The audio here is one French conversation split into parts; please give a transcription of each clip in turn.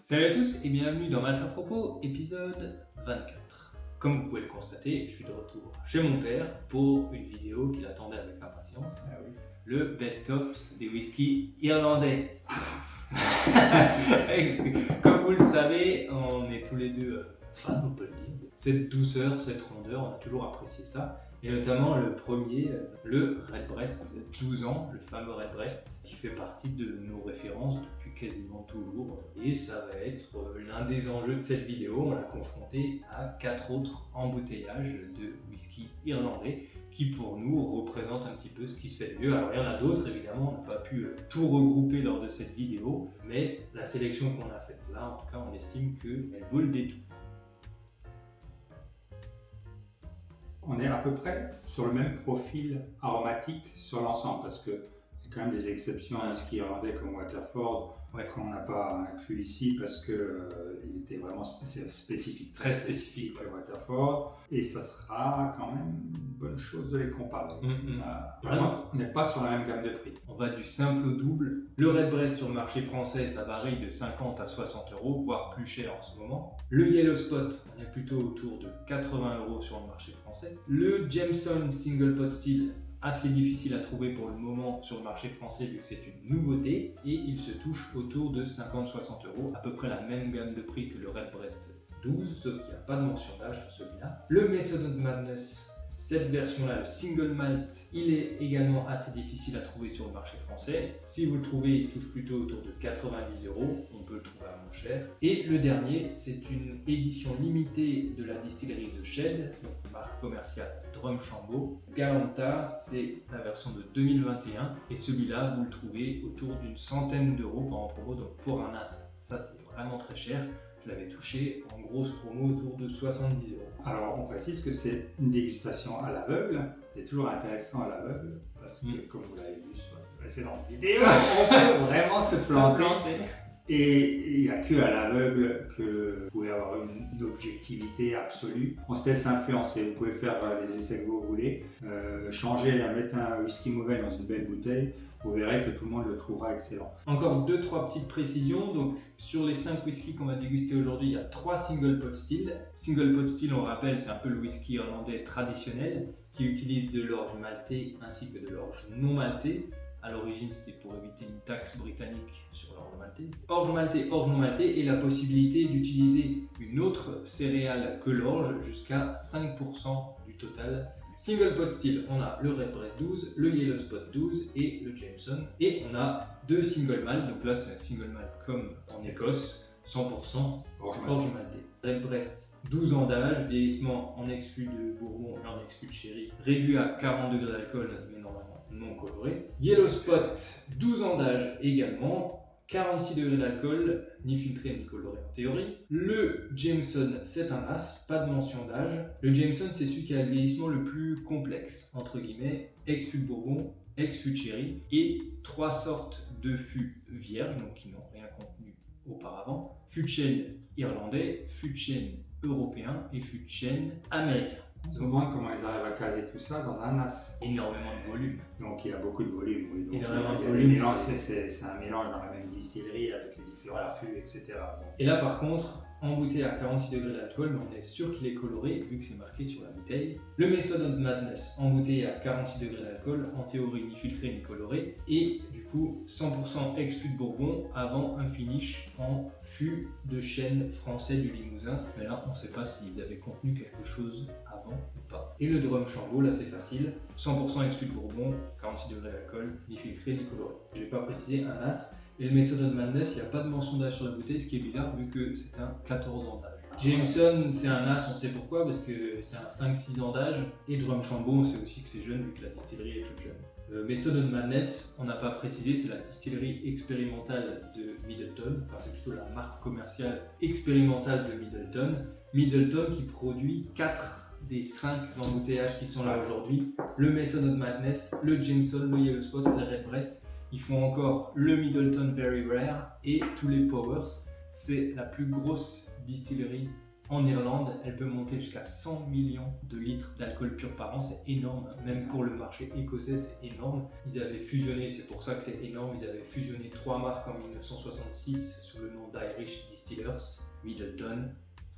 Salut à tous et bienvenue dans Match à propos, épisode 24. Comme vous pouvez le constater, je suis de retour chez mon père pour une vidéo qu'il attendait avec impatience. Ah oui. Le best-of des whiskies irlandais. Parce que, comme vous le savez, on est tous les deux fans, on peut le dire. Cette douceur, cette rondeur, on a toujours apprécié ça. Et notamment le premier, le Redbreast, 12 ans, le fameux Redbreast, qui fait partie de nos références depuis quasiment toujours. Et ça va être l'un des enjeux de cette vidéo. On l'a confronté à 4 autres embouteillages de whisky irlandais qui pour nous représentent un petit peu ce qui se fait de mieux. Alors il y en a d'autres, évidemment, on n'a pas pu tout regrouper lors de cette vidéo, mais la sélection qu'on a faite là, en tout cas, on estime qu'elle vaut le détour. On est à peu près sur le même profil aromatique sur l'ensemble parce qu'il y a quand même des exceptions à whisky irlandais comme Waterford qu'on n'a pas inclus ici parce qu'il était vraiment spécifique, très spécifique pour Waterford, et ça sera quand même une bonne chose de les comparer. Vraiment, on n'est pas sur la même gamme de prix. On va du simple au double. Le Redbreast sur le marché français, ça varie de 50 à 60 €, voire plus cher en ce moment. Le Yellow Spot, on est plutôt autour de 80 € sur le marché français. Le Jameson Single Pot Still, assez difficile à trouver pour le moment sur le marché français vu que c'est une nouveauté, et il se touche autour de 50-60 €, à peu près la même gamme de prix que le Redbreast 12, sauf qu'il n'y a pas de mention d'âge sur celui-là. Le Method of Madness, cette version-là, le single malt, il est également assez difficile à trouver sur le marché français. Si vous le trouvez, il se touche plutôt autour de 90 €. On peut le trouver à moins cher. Et le dernier, c'est une édition limitée de la distillerie The Shed, donc marque commerciale Drumchambo. Galanta, c'est la version de 2021. Et celui-là, vous le trouvez autour d'une centaine d'euros en promo. Donc pour un as, ça c'est vraiment très cher. Je l'avais touché en grosse promo autour de 70 €. Alors on précise que c'est une dégustation à l'aveugle. C'est toujours intéressant à l'aveugle parce que comme vous l'avez vu sur la précédente vidéo, on peut vraiment se planter. Et il n'y a que à l'aveugle que vous pouvez avoir une objectivité absolue. On se laisse influencer, vous pouvez faire les essais que vous voulez. Mettre un whisky mauvais dans une belle bouteille, vous verrez que tout le monde le trouvera excellent. Encore 2-3 petites précisions. Donc, sur les 5 whiskies qu'on va déguster aujourd'hui, il y a 3 single pot still. Single pot still, on rappelle, c'est un peu le whisky irlandais traditionnel qui utilise de l'orge maltée ainsi que de l'orge non maltée. À l'origine, c'était pour éviter une taxe britannique sur l'orge maltée. Orge maltée, orge non maltée, et la possibilité d'utiliser une autre céréale que l'orge jusqu'à 5% du total. Single pot still, on a le Redbreast 12, le Yellow Spot 12 et le Jameson. Et on a 2 single malt, donc là c'est un single malt comme en Écosse, 100% orge maltée. Redbreast, 12 ans d'âge, vieillissement en exclu de Bourbon et en exclu de Sherry, réduit à 40 degrés d'alcool, mais normalement non coloré. Yellow Spot, 12 ans d'âge également, 46 degrés d'alcool, ni filtré ni coloré en théorie. Le Jameson, c'est un as, pas de mention d'âge. Le Jameson, c'est celui qui a le vieillissement le plus complexe, entre guillemets, ex-fût de Bourbon, ex-fût de Sherry, et 3 sortes de fûts vierges, donc qui n'ont rien contenu auparavant. Fût de chêne irlandais, fût de chêne européen et fût de chêne américain. On se demande comment ils arrivent à caser tout ça dans un as. Énormément de volume. Donc il y a beaucoup de volume. Oui. Donc, Énormément de volume. volume. C'est un mélange dans la même distillerie avec les différents fûts, etc. Donc, et là par contre, embouteillé à 46 degrés d'alcool, mais on est sûr qu'il est coloré vu que c'est marqué sur la bouteille. Le Method of Madness, embouteillé à 46 degrés d'alcool, en théorie ni filtré ni coloré, et du coup 100% ex-fût de Bourbon avant un finish en fût de chêne français du Limousin. Mais là on ne sait pas s'ils avaient contenu quelque chose avant ou pas. Et le Drumchambo, là c'est facile, 100% ex-fût de Bourbon, 46 degrés d'alcool, ni filtré ni coloré. Je vais pas préciser un as. Et le Method of Madness, il n'y a pas de mention d'âge sur la bouteille, ce qui est bizarre vu que c'est un 14 ans d'âge. Jameson, c'est un as, on sait pourquoi, parce que c'est un 5-6 ans d'âge. Et Drumchambo, on sait aussi que c'est jeune vu que la distillerie est toute jeune. Le Method of Madness, on n'a pas précisé, c'est la distillerie expérimentale de Midleton, enfin c'est plutôt la marque commerciale expérimentale de Midleton. Midleton qui produit 4 des 5 embouteillages qui sont là aujourd'hui. Le Method of Madness, le Jameson, le Yellow Spot et le Redbreast. Ils font encore le Midleton Very Rare et tous les Powers. C'est la plus grosse distillerie En Irlande, elle peut monter jusqu'à 100 millions de litres d'alcool pur par an, c'est énorme. Même pour le marché écossais, c'est énorme. Ils avaient fusionné, c'est pour ça que c'est énorme, ils avaient fusionné 3 marques en 1966 sous le nom d'Irish Distillers, Middleton,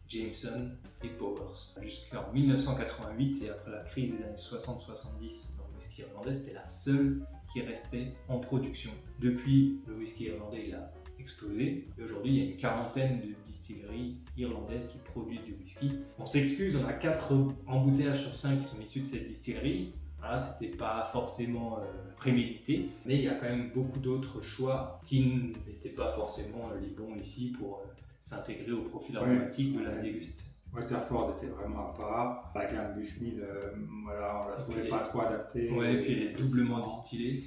Jameson et Powers. Jusqu'en 1988 et après la crise des années 60-70 dans le whisky irlandais, c'était la seule qui restait en production. Depuis, le whisky irlandais il a explosé et aujourd'hui il y a une quarantaine de distilleries irlandaises qui produisent du whisky. On s'excuse, on a 4 embouteillages sur 5 qui sont issus de cette distillerie. Voilà, c'était pas forcément prémédité, mais il y a quand même beaucoup d'autres choix qui n'étaient pas forcément les bons ici pour s'intégrer au profil aromatique de la dégustation. Waterford était vraiment à part. La gamme Bushmill, voilà, on la trouvait pas trop adaptée. Ouais, et puis elle est doublement distillée.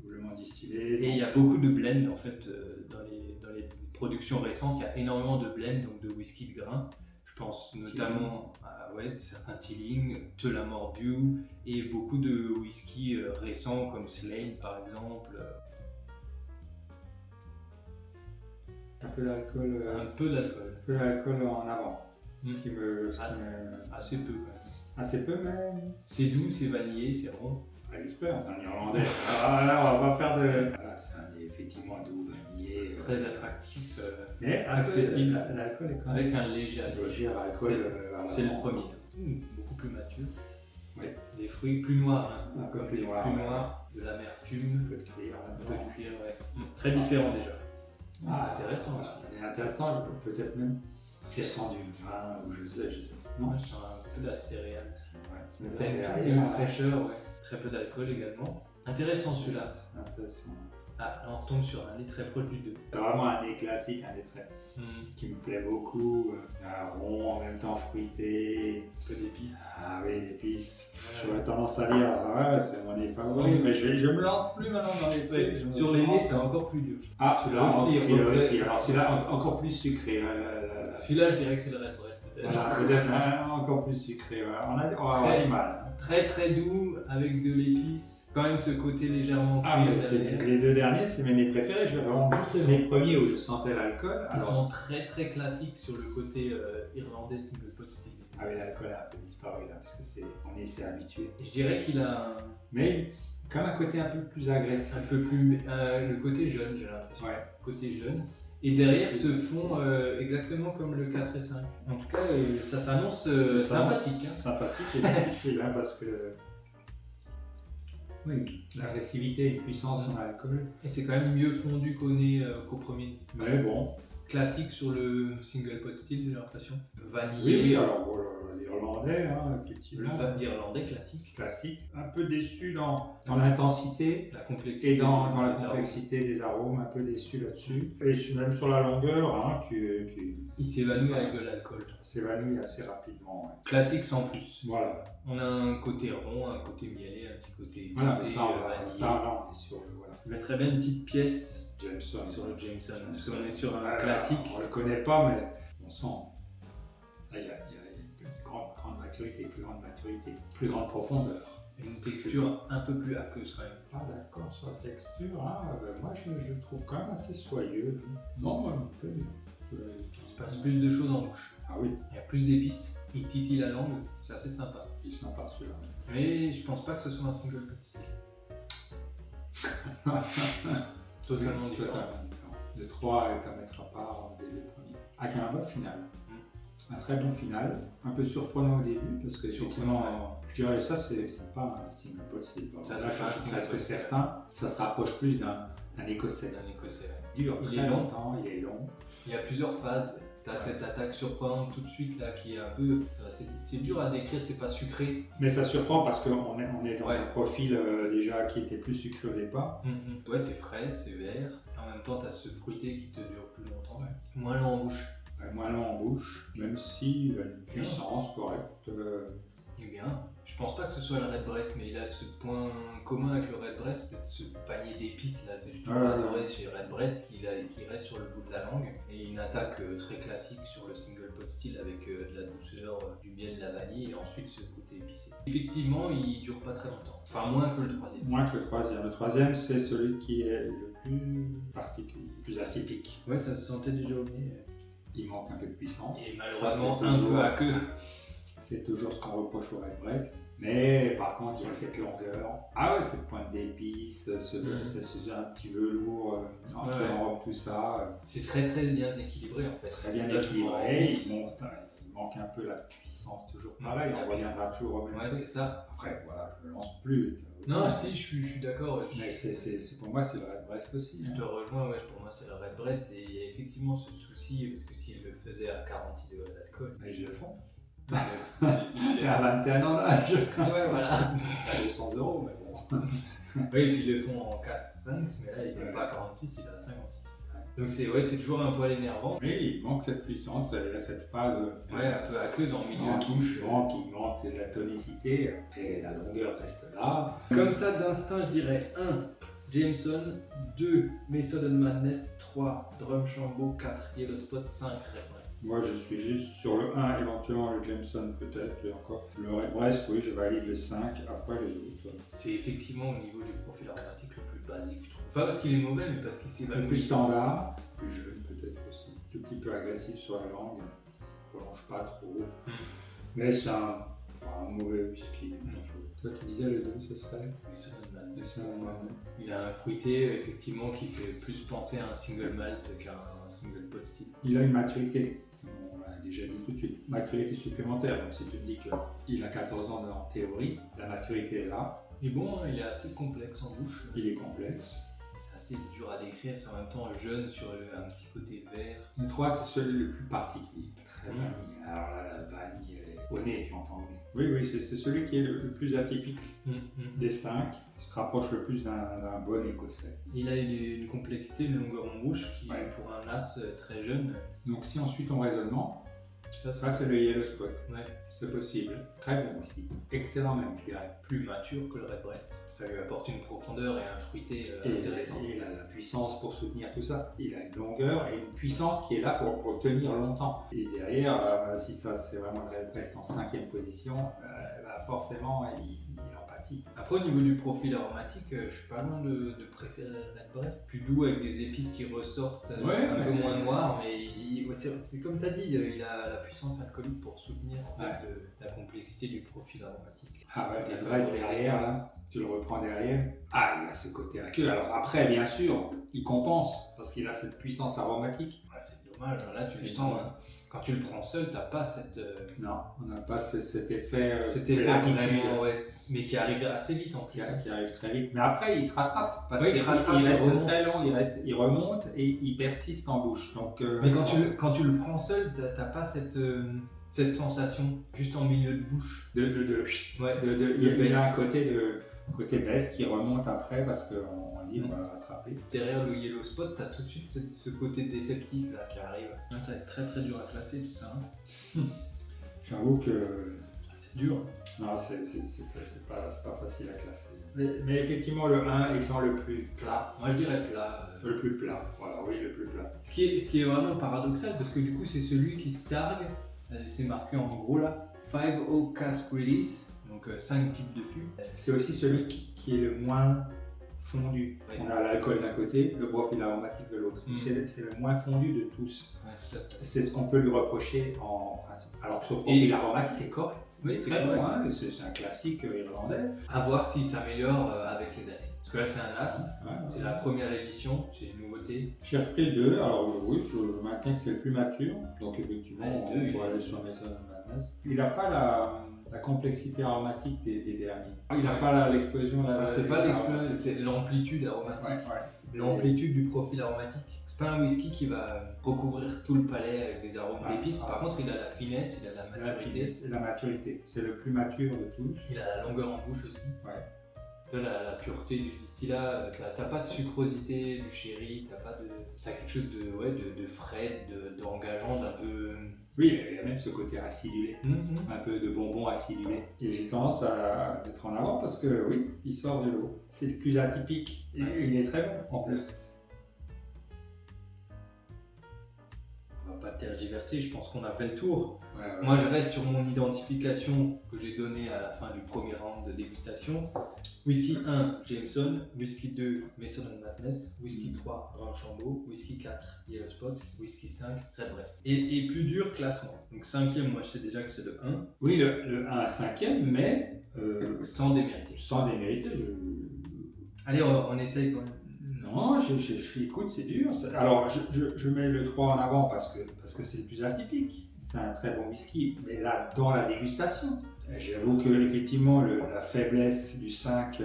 Et il y a beaucoup de blends en fait dans les productions récentes. Il y a énormément de blends, donc de whisky de grain. Je pense notamment à certains Teeling, Tullamore Dew et beaucoup de whisky récents comme Slane par exemple. Un peu d'alcool. Un peu d'alcool. Un peu d'alcool en avant. Assez peu quand même. Assez peu, mais. C'est doux, c'est vanillé, c'est rond. L'expérience, c'est un irlandais. Là, on va pas faire de. Voilà, c'est effectivement doux, vanillé. Très attractif, mais accessible. L'alcool est quand même. Avec un léger alcool. C'est le premier. Beaucoup plus mature. Oui. Des fruits plus noirs, un peu comme plus des noirs. plus noirs, de l'amertume. Un peu de cuir. Très différent déjà. Intéressant aussi. Intéressant, peut-être même. Tu sens du vin, ou je sais. Non, je sens un peu de la céréale aussi. Ouais. T'as une fraîcheur, très peu d'alcool également. Intéressant celui-là. Intéressant. Ah, on retombe sur un nez très proche du 2. C'est vraiment un nez classique, un nez très qui me plaît beaucoup. Un rond, en même temps fruité. Un peu d'épices. Ah oui, l'épice. J'aurais tendance à dire, c'est mon nez favori, mais je me lance plus maintenant dans les trucs. Sur les nez, c'est encore plus dur. Ah, celui-là aussi. Alors celui-là, encore plus sucré. Celui-là, je dirais que c'est le Red Breast peut-être. Voilà, peut-être encore plus sucré. Voilà. On va avoir du mal. Très très doux, avec de l'épice. Quand même ce côté légèrement cuir. Les 2 derniers, c'est mes nez préférés. Je vais vraiment juste les premiers où je sentais l'alcool. Ils sont très très classiques sur le côté irlandais single pot style. Ah oui, l'alcool a un peu disparu là, parce que on s'est habitué. Je dirais qu'il a Mais comme un côté un peu plus agressif. Un peu plus. Le côté jeune, j'ai l'impression. Ouais. Côté jeune. Et derrière se font exactement comme le 4 et 5. En tout cas, ça s'annonce sympathique. Sympathique et difficile, parce que. Oui, l'agressivité et puissance en alcool. Et c'est quand même mieux fondu qu'au nez qu'au premier. Mais bon. Classique sur le single pot style, j'ai l'impression. Vanillé. Oui, alors l'irlandais, effectivement. L'irlandais classique. Classique. Un peu déçu dans l'intensité. La complexité. Et dans la complexité des arômes, un peu déçu là-dessus. Et même sur la longueur, il s'évanouit avec de l'alcool. S'évanouit assez rapidement. Ouais. Classique sans plus. Voilà. On a un côté rond, un côté mielé, un petit côté épicé, voilà, là, on est sur le. Voilà. Je mettrais bien une petite pièce Jameson. Sur le Jameson. Parce qu'on est sur un classique. On le connaît pas, mais on sent. Là, il y a une grande maturité, plus grande profondeur. Une texture un peu plus aqueuse quand même. Pas d'accord sur la texture. Moi, je le trouve quand même assez soyeux. Non, un peu. Il se passe plus de choses en bouche. Ah oui. Il y a plus d'épices. Il titille la langue. C'est assez sympa. Il est sympa celui-là. Mais je pense pas que ce soit un single pot style. Totalement différent. Le 3 est à mettre à part des 2 premiers. Avec un bon final. Un très bon final. Un peu surprenant au début parce que effectivement, je dirais ça c'est pas un single pot style. Là, je suis presque certain. Ça se rapproche plus d'un écossais. Il dure très longtemps, il est long. Il y a plusieurs phases. Tu as cette attaque surprenante tout de suite là qui est un peu. C'est dur à décrire, c'est pas sucré. Mais ça surprend parce qu'on est dans un profil déjà qui était plus sucré au départ. Ouais, c'est frais, c'est vert. Et en même temps, tu as ce fruité qui te dure plus longtemps. Ouais. Moins long en bouche. Moins long en bouche, même s'il a une puissance correcte. Il est bien. Je pense pas que ce soit le Red Breast, mais il a ce point commun avec le Red Breast, c'est ce panier d'épices là. C'est juste adoré chez Red Breast qui reste sur le bout de la langue. Et une attaque très classique sur le single pot style avec de la douceur, du miel, de la vanille et ensuite ce côté épicé. Effectivement, il dure pas très longtemps. Enfin, moins que le troisième. Moins que le troisième. Le troisième, c'est celui qui est le plus particulier, le plus atypique. Ouais, ça se sentait déjà au nez. il manque un peu de puissance. Et malheureusement, Ça, un peu à queue. C'est toujours ce qu'on reproche au Redbreast. Mais par contre, il y a cette longueur. Ah ouais, cette pointe d'épices, ce un petit velours qui enrobe tout ça. C'est très bien équilibré en fait. Très bien équilibré. Il manque un peu la puissance, toujours pareil. On reviendra toujours au même truc. C'est ça. Après, voilà, je ne lance plus. Non, si, je suis d'accord. Mais pour moi, c'est le Redbreast aussi. Je te rejoins, pour moi, c'est le Redbreast. Et il y a effectivement ce souci, parce que s'il le faisait à 46 degrés d'alcool. Mais je le fond. Il est à 21 ans d'âge. Ouais, voilà. À 200 €, mais bon. Oui, et puis ils le font en casse 5, mais là, il n'est pas à 46, il est à 56. Donc c'est toujours un poil énervant. Oui, il manque cette puissance, il y a cette phase un peu aqueuse en milieu de bouche. Il manque de la tonicité et la longueur reste là. Comme ça, d'instinct, je dirais 1. Jameson, 2. Method Madness, 3. Drumshanbo, 4. Yellow Spot, 5. Redbreast. Moi, je suis juste sur le 1, éventuellement le Jameson peut-être, et encore. Le Redbreast, oui, je valide le 5, après les autres. C'est effectivement au niveau du profil aromatique le plus basique, je trouve. Pas parce qu'il est mauvais, mais parce qu'il s'est le plus standard, plus jeune peut-être aussi. Tout petit peu agressif sur la langue, il ne se prolonge pas trop. Mais c'est un mauvais whisky. Toi, tu disais le 2, ce serait Il a un fruité, effectivement, qui fait plus penser à un single malt qu'à un single pot still. Il a une maturité, on l'a déjà dit tout de suite, maturité supplémentaire. Donc si tu te dis qu'il a 14 ans en théorie, la maturité est là. Il est bon, il est assez complexe en bouche. Il est complexe. C'est assez dur à décrire, c'est en même temps jeune sur un petit côté vert. Le 3, c'est celui le plus particulier, très vanille. Alors là, la vanille, elle est au nez, j'entends au nez. Oui, c'est celui qui est le plus atypique des 5, qui se rapproche le plus d'un bon écossais. Il a une complexité, une longueur en bouche qui est pour un as très jeune. Donc si on suit ton raisonnement, ça c'est le Yellow Spot. Ouais. C'est possible. Très bon aussi. Excellent même, je dirais. Plus mature que le Redbreast. Ça lui apporte une profondeur et un fruité intéressant. Et il a la puissance pour soutenir tout ça. Il a une longueur et une puissance qui est là pour tenir longtemps. Et derrière, si ça c'est vraiment le Redbreast en 5e position, forcément il en pâtit. Après au niveau du profil aromatique, je suis pas loin de préférer le Redbreast. Plus doux avec des épices qui ressortent un peu moins noires, mais c'est comme tu as dit, il a la puissance alcoolique pour soutenir en fait, la complexité du profil aromatique. Ah ouais, le Redbreast derrière, là, tu le reprends derrière. Ah, il a ce côté aqueux. Alors après, bien sûr, il compense parce qu'il a cette puissance aromatique. Ouais, c'est dommage, là tu le sens. Quand tu le prends seul, t'as pas cette. Non, on n'a pas cet effet. Cet effet vraiment, mais qui arrive assez vite en plus. Qui arrive très vite. Mais après, il se rattrape. Parce qu'il il reste très long, il remonte et il persiste en bouche. Donc, mais quand tu le prends seul, t'as pas cette sensation juste en milieu de bouche. Il a un côté baisse qui remonte après parce qu'on dit on va le rattraper. Derrière le Yellow Spot, t'as tout de suite ce côté déceptif là qui arrive. Ça va être très dur à classer tout ça. J'avoue que c'est dur. Non, c'est pas facile à classer. Mais effectivement, le 1 étant le plus plat. Moi je dirais plat. Le plus plat, voilà, oui, le plus plat. Ce qui est vraiment paradoxal parce que du coup, c'est celui qui se targue, c'est marqué en gros là, 5-0 cask release, donc 5 types de fûts. C'est aussi celui qui est le moins fondu. Oui. On a l'alcool d'un côté, le profil aromatique de l'autre. C'est le moins fondu de tous. Ouais, tout à fait. C'est ce qu'on peut lui reprocher en principe. Alors que son profil aromatique est correct. Oui, c'est très bon, hein, c'est un classique irlandais. À voir s'il s'améliore avec les années. Parce que là c'est un as, c'est la première édition, c'est une nouveauté. J'ai repris le 2, alors oui, je maintiens que c'est le plus mature. Donc effectivement, on peut aller sur Method Madness. Il n'a pas la complexité aromatique des derniers. Il n'a pas l'explosion. C'est pas l'explosion, c'est l'amplitude aromatique. L'amplitude du profil aromatique. C'est pas un whisky qui va recouvrir tout le palais avec des arômes d'épices. Par contre, il a la finesse, il a la maturité. La maturité, c'est le plus mature de tous. Il a la longueur en bouche aussi. La pureté du distillat, t'as pas de sucrosité du sherry, t'as quelque chose de frais, d'engageant, d'un peu. Oui, il y a même ce côté acidulé, un peu de bonbon acidulé. Et j'ai tendance à mettre en avant parce que oui, il sort de l'eau. C'est le plus atypique. Et il est très bon en plus. On va pas tergiverser, je pense qu'on a fait le tour. Ouais. Moi, je reste sur mon identification que j'ai donnée à la fin du premier round de dégustation. Whisky 1, Jameson. Whisky 2, Mason & Madness. Whisky 3, Rochambeau. Whisky 4, Yellow Spot. Whisky 5, Redbreast. Et plus dur, classement. Donc 5e, moi je sais déjà que c'est le 1. Oui, le 1 5e, mais Sans démériter. sans démériter. Allez, on essaye quand même. Non, écoute, c'est dur. Alors, je mets le 3 en avant parce que c'est le plus atypique. C'est un très bon whisky, mais là, dans la dégustation, j'avoue que effectivement la faiblesse du 5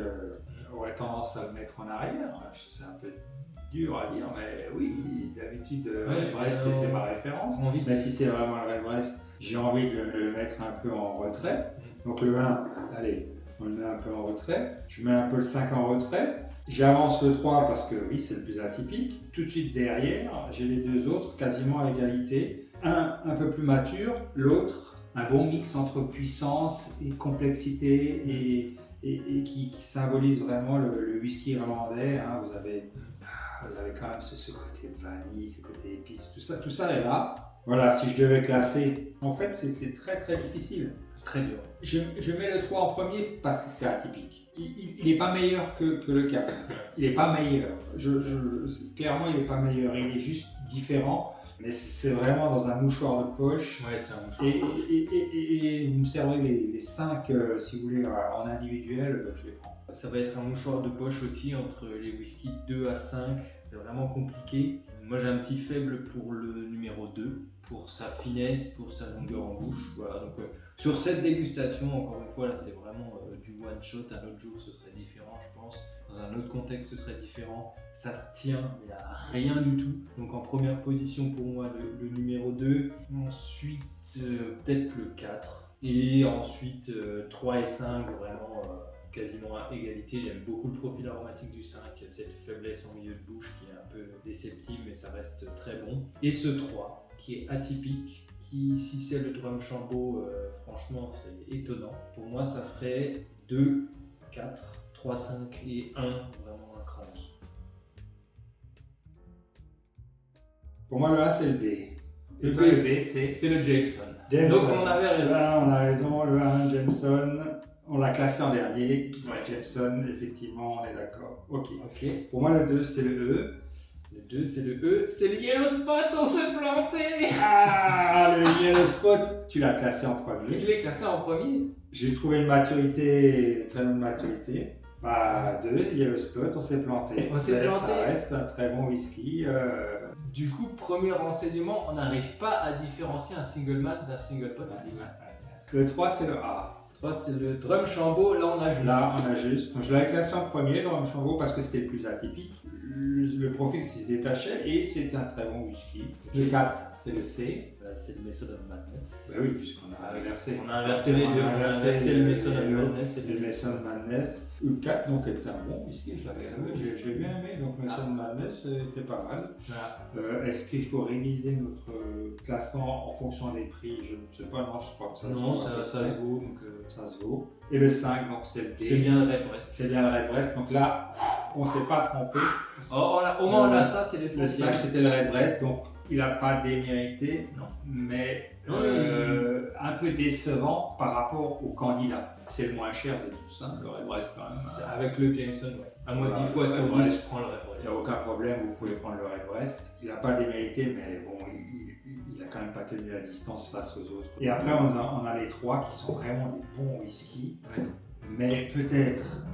aurait tendance à le mettre en arrière. C'est un peu dur à dire, mais oui, d'habitude, Redbreast c'était ma référence. Mais si c'est vraiment le Redbreast, j'ai envie de le mettre un peu en retrait. Donc le 1, allez, on le met un peu en retrait. Je mets un peu le 5 en retrait. J'avance le 3 parce que oui, c'est le plus atypique. Tout de suite derrière, j'ai les deux autres quasiment à égalité. Un peu plus mature, l'autre, un bon mix entre puissance et complexité et qui symbolise vraiment le whisky irlandais. Hein. Vous avez quand même ce côté vanille, ce côté épice, tout ça est là. Voilà, si je devais classer, en fait, c'est très très difficile. C'est très dur. Je mets le 3 en premier parce que c'est atypique. Il n'est pas meilleur que le 4. Il n'est pas meilleur. Clairement, il n'est pas meilleur. Il est juste différent. Mais c'est vraiment dans un mouchoir de poche. Ouais, c'est un mouchoir de poche. Et vous me servez les 5, si vous voulez, en individuel, je les prends. Ça va être un mouchoir de poche aussi entre les whisky 2 à 5. C'est vraiment compliqué. Moi, j'ai un petit faible pour le numéro 2, pour sa finesse, pour sa longueur en bouche. Voilà, donc sur cette dégustation, encore une fois, là, c'est vraiment du one shot. Un autre jour, ce serait différent, je pense. Dans un autre contexte, ce serait différent. Ça se tient, il n'y a rien du tout. Donc en première position pour moi, le numéro 2. Ensuite, peut-être le 4. Et ensuite, 3 et 5, vraiment quasiment à égalité. J'aime beaucoup le profil aromatique du 5. Cette faiblesse en milieu de bouche qui est un peu déceptive, mais ça reste très bon. Et ce 3, qui est atypique, qui, si c'est le Drumchambeau, franchement, c'est étonnant. Pour moi, ça ferait 2, 4, 3, 5 et 1, vraiment un cran en dessous. Pour moi, le 1, c'est le B. Le B, c'est le Jameson. Jameson. Donc on avait raison. Là, on a raison, le 1, Jameson. On l'a classé en dernier. Ouais. Jameson, effectivement, on est d'accord. Ok. Ok. Pour moi, le 2, c'est le E. Le 2, c'est le E. C'est le Yellow Spot, on s'est planté. Ah, le Yellow Spot, tu l'as classé en premier. Je l'ai classé en premier. J'ai trouvé une maturité, très bonne maturité. 2, Yellow Spot, on s'est planté. On s'est planté. Ça reste un très bon whisky. Du coup, premier renseignement, on n'arrive pas à différencier un single malt d'un single pot style. Le 3, c'est le A. 3, c'est le Drumchambeau, là on a juste. Là, on a juste. Donc, je l'avais classé en premier, le Drumchambeau, parce que c'est le plus atypique. Le profil qui se détachait et c'était un très bon whisky. Le 4, c'est le C. C'est le Mason & Madness. Oui, puisqu'on a inversé. On a inversé les deux. On a inversé le Mason & Madness. Le Mason Madness. Le 4, donc, était un bon whisky. Je l'ai bien aimé. Donc, Mason Madness était pas mal. Voilà. Est-ce qu'il faut réviser notre classement en fonction des prix? Je ne sais pas, non, je crois que ça se vaut. Non, ça se vaut. Donc, ça se vaut. Et le 5, donc c'est le D. C'est bien le Redbreast. C'est bien le Redbreast. Donc là, on ne s'est pas trompé. Au moins on a ça, c'est Le l'essentiel. 5, c'était le Redbreast. Donc il n'a pas démérité, Non. mais Non, un peu décevant par rapport au candidat. C'est le moins cher de tous, hein, le Redbreast quand même. Avec le Jameson, ouais. À moi, 10 fois sur 10, je prends le Redbreast. Il n'y a aucun problème, vous pouvez prendre le Redbreast. Il n'a pas démérité, mais bon, il a quand même pas tenu la distance face aux autres. Et après, on a les 3 qui sont vraiment des bons whisky, mais peut-être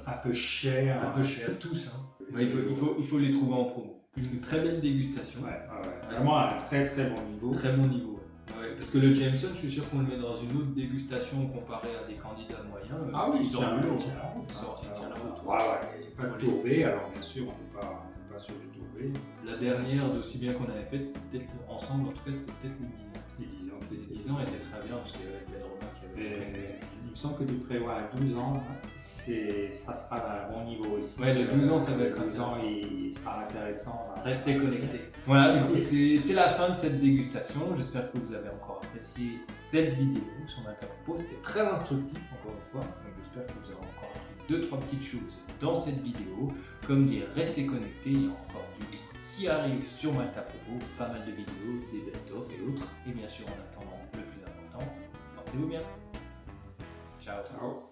un peu cher. Un peu cher, tous. Hein. Ouais, il faut les trouver en promo. Une très belle dégustation. Vraiment un très très bon niveau. Très bon niveau. Ouais, parce que le Jameson, je suis sûr qu'on le met dans une autre dégustation comparé à des candidats moyens. Ah oui, il tient la route. Il tient la route. Il n'y a pas de tourbé, alors bien sûr, on n'est pas sur du tourbé. La dernière d'aussi bien qu'on avait fait, c'était peut-être ensemble, en tout cas, c'était peut-être les 10 ans. Les 10 ans. Les 10 ans étaient très bien parce qu'il y avait belle remarque, il y avait Il me semble que tu prévois à 12 ans, ça sera d'un bon niveau aussi. Ouais, le 12 ans, ça va être 12 ans, il sera intéressant. Restez connectés. Voilà, du coup, c'est la fin de cette dégustation. J'espère que vous avez encore apprécié cette vidéo sur Interpropos. C'était très instructif, encore une fois. Donc, j'espère que vous avez encore appris 2-3 petites choses dans cette vidéo. Comme dire, restez connectés, il y a encore du livre qui arrive sur Malte à propos, pas mal de vidéos, des best-of et autres. Et bien sûr, en attendant, le plus important, portez-vous bien. Ciao. Ciao.